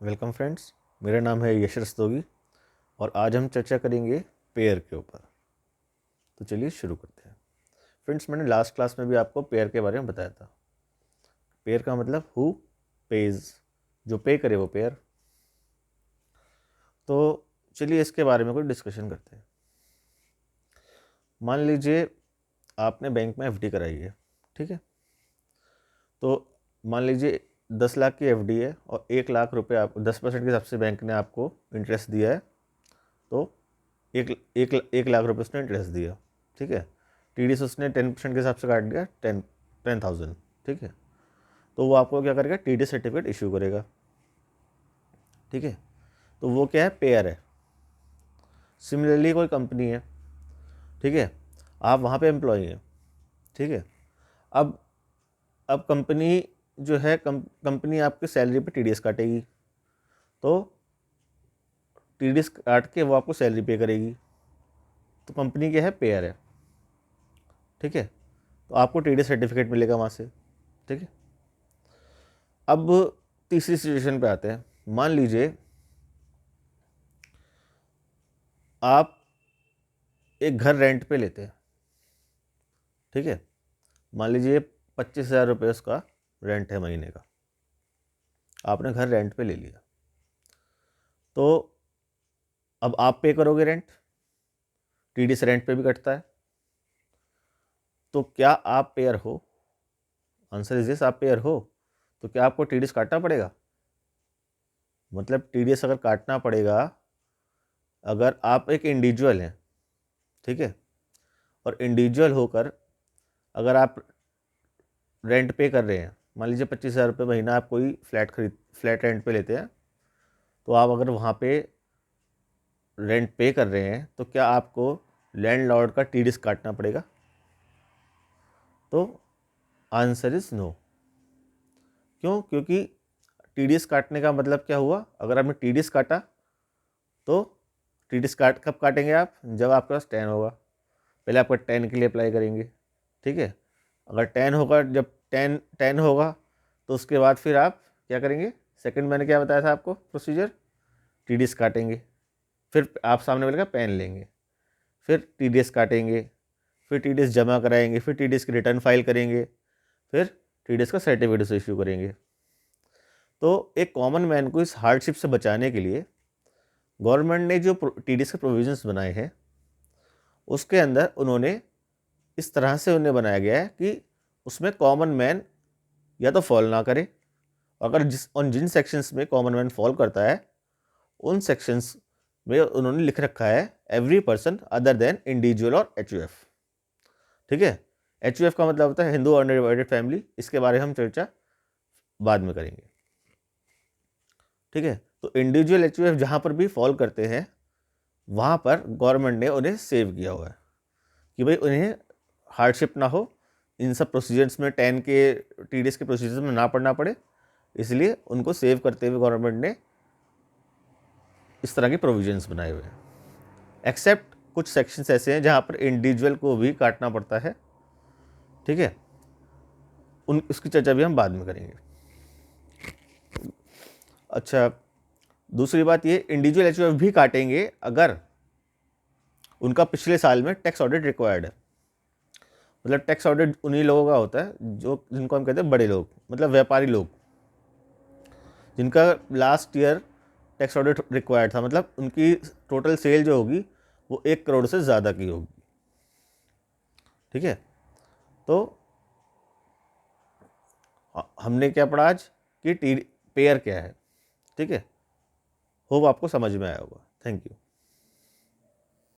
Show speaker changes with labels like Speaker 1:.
Speaker 1: Welcome friends, मेरा नाम है यश रस्तोगी और आज हम चर्चा करेंगे पेयर के ऊपर। तो चलिए शुरू करते हैं। फ्रेंड्स, मैंने लास्ट क्लास में भी आपको पेयर के बारे में बताया था। पेयर का मतलब हु पेज, जो पे करे वो पेयर। तो चलिए इसके बारे में कुछ डिस्कशन करते हैं। मान लीजिए आपने बैंक में एफडी कराई है, ठीक है। तो मान लीजिए 10 लाख की एफडी है और 1 लाख रुपये आप 10% के हिसाब से बैंक ने आपको इंटरेस्ट दिया है। तो एक लाख रुपये उसने इंटरेस्ट दिया, ठीक है। टीडीएस उसने 10% के हिसाब से काट दिया, 10,000, ठीक है। तो वो आपको क्या करेगा, टीडीएस सर्टिफिकेट इशू करेगा, ठीक है। तो वो क्या है, पेयर है। सिमिलरली कोई कंपनी है, ठीक है, आप वहाँ पे एम्प्लॉई हैं, ठीक है। अब कंपनी जो है, कंपनी आपकी सैलरी पे टीडीएस काटेगी। तो टीडीएस काट के वो आपको सैलरी पे करेगी। तो कंपनी क्या है, पेयर है, ठीक है। तो आपको टीडीएस सर्टिफिकेट मिलेगा वहाँ से, ठीक है। अब तीसरी सिचुएशन पे आते हैं। मान लीजिए आप एक घर रेंट पे लेते हैं, ठीक है। मान लीजिए 25,000 रुपये उसका रेंट है महीने का। आपने घर रेंट पे ले लिया, तो अब आप पे करोगे रेंट, टीडीएस रेंट पे भी कटता है। तो क्या आप पेयर हो? आंसर इज यस, आप पेयर हो। तो क्या आपको टीडीएस काटना पड़ेगा? मतलब टीडीएस अगर काटना पड़ेगा, अगर आप एक इंडिविजुअल हैं, ठीक है, और इंडिविजुअल होकर अगर आप रेंट पे कर रहे हैं, मान लीजिए 25,000 रुपये महीना आप कोई फ्लैट रेंट पे लेते हैं, तो आप अगर वहाँ पे रेंट पे कर रहे हैं तो क्या आपको लैंडलॉर्ड का टीडीएस काटना पड़ेगा? तो आंसर इज नो। क्यों? क्योंकि टीडीएस काटने का मतलब क्या हुआ, अगर आपने टीडीएस काटा तो टीडीएस कब काटेंगे आप? जब आपके पास 10 होगा। पहले आपका 10 के लिए अप्लाई करेंगे, ठीक है। अगर 10 होगा, जब 10 होगा तो उसके बाद फिर आप क्या करेंगे? सेकंड मैंने क्या बताया था आपको प्रोसीजर, टीडीएस काटेंगे, फिर आप सामने वाले का पेन लेंगे, फिर टीडीएस काटेंगे, फिर टीडीएस जमा कराएंगे, फिर टीडीएस की रिटर्न फाइल करेंगे, फिर टीडीएस का सर्टिफिकेट से इशू करेंगे। तो एक कॉमन मैन को इस हार्डशिप से बचाने के लिए गवर्नमेंट ने जो टीडीएस के प्रोविजंस बनाए हैं, उसके अंदर उन्होंने इस तरह से उन्हें बनाया गया है कि उसमें कॉमन मैन या तो फॉल ना करे। अगर जिन सेक्शंस में कॉमन मैन फॉल करता है, उन सेक्शंस में उन्होंने लिख रखा है every person other than individual और एचयूएफ, ठीक है। एचयूएफ का मतलब होता है हिंदू अनडिवाइडेड फैमिली। इसके बारे में हम चर्चा बाद में करेंगे, ठीक है। तो इंडिविजुअल एचयूएफ जहाँ पर भी फॉल करते हैं, वहाँ पर गवर्नमेंट ने उन्हें सेव किया हुआ है कि भाई उन्हें हार्डशिप ना हो, इन सब प्रोसीजर्स में 10 के टीडीएस के प्रोसीजर्स में ना पड़ना पड़े, इसलिए उनको सेव करते हुए गवर्नमेंट ने इस तरह के प्रोविजंस बनाए हुए हैं। एक्सेप्ट कुछ सेक्शंस ऐसे हैं जहाँ पर इंडिविजुअल को भी काटना पड़ता है, ठीक है। उसकी चर्चा भी हम बाद में करेंगे। अच्छा, दूसरी बात ये, इंडिविजुअल एचयूएफ भी काटेंगे अगर उनका पिछले साल में टैक्स ऑडिट रिक्वायर्ड है। मतलब टैक्स ऑडिट उन्हीं लोगों का होता है जिनको हम कहते हैं बड़े लोग, मतलब व्यापारी लोग, जिनका last year tax audit required था। मतलब उनकी टोटल सेल जो होगी वो 1 करोड़ से ज़्यादा की होगी, ठीक है। तो हमने क्या पढ़ा आज कि पेयर क्या है, ठीक है। होप आपको समझ में आया होगा। Thank you.